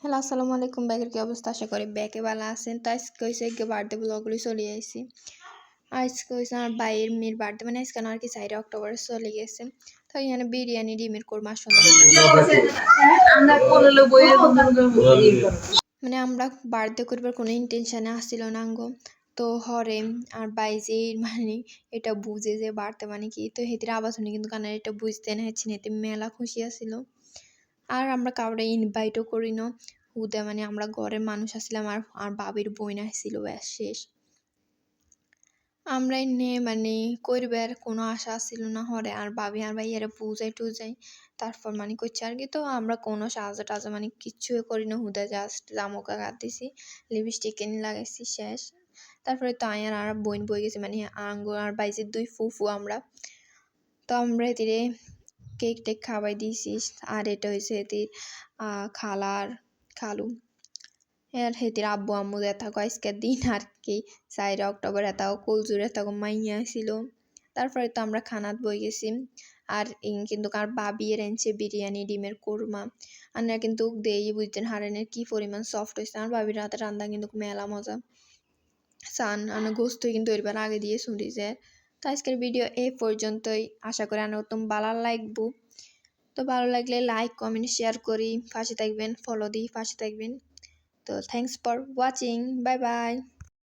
Hello, আসসালামু আলাইকুম। ব্যাগের কি অবস্থা? আশা করি ব্যাগে ভালো আছেন। তো আজকে হয়েছে বার্থডে ব্লগগুলি চলে আইছি। আজকে হয়েছে আমার ভাইয়ের মেয়ের বার্থডে, মানে আজকে আর কি 4 অক্টোবরে চলে গেছে। তো এখানে বিরিয়ানি ডিমের কোরমা সুন্দর মানে আমরা বার্থডে করবার কোনো ইন্টেনশনে আসছিল না গো। তো হরে আর বাইজে মানে এটা বুঝে যে বার্থডে মানে কি, তো হেতির আবার শুনি কিন্তু কানার এটা বুঝতে না হচ্ছে এতে মেলা খুশি আসছিল। আর আমরা কাউরে ইনভাইটও করি না, হুদা মানে আমরা ঘরের মানুষ আসছিলাম আর বাবির বইন আসছিল, ব্যাস শেষ। আমরা এনে মানে করবার কোনো আশা ছিল না হরে, আর বাবি আর ভাইয়ারে বুঝাই টুজাই তারপর মানে করছে আর কি। তো আমরা কোনো সাহায্য টাজা মানে কিচ্ছুই করি না, হুদা জাস্ট জামুকা কাটতেছি, লিপস্টিক কিনে লাগাইছি, শেষ। তারপরে তো আয়ার আর বইন বই গেছে, মানে আঙ্গুর আর বাইজের 2 ফুফু আমরা। তো আমরা এতিরে কেক টেক খাওয়াই দিয়েছিস। আর এটা হয়েছে এতির খালার খালু আর হেতির আব্বু আম্মু থাকো আজকের দিন আর কি 4 অক্টোবর এতাও কলজুর থাকো মাইয়া ছিল। তারপরে তো আমরা খানাত বই গেছি। আর কিন্তু আর বাবি এর এনেছে বিরিয়ানি ডিমের কোরমা। আর কিন্তু দেই বুঝতেন হারেনের কি পরিমাণ সফট হয়েছে। আর বাবির রাতে রান্না কিন্তু মেলা মজা সান গোস্ত কিন্তু এবার আগে দিয়ে শুনি যায়। তো আজকের ভিডিও এই পর্যন্তই, আশা করি নতুন ভালো লাগবো। তো ভালো লাগলে লাইক কমেন্ট শেয়ার করি, পাশে থাকবেন, ফলো দিই পাশে থাকবেন। তো thanks for watching, bye bye.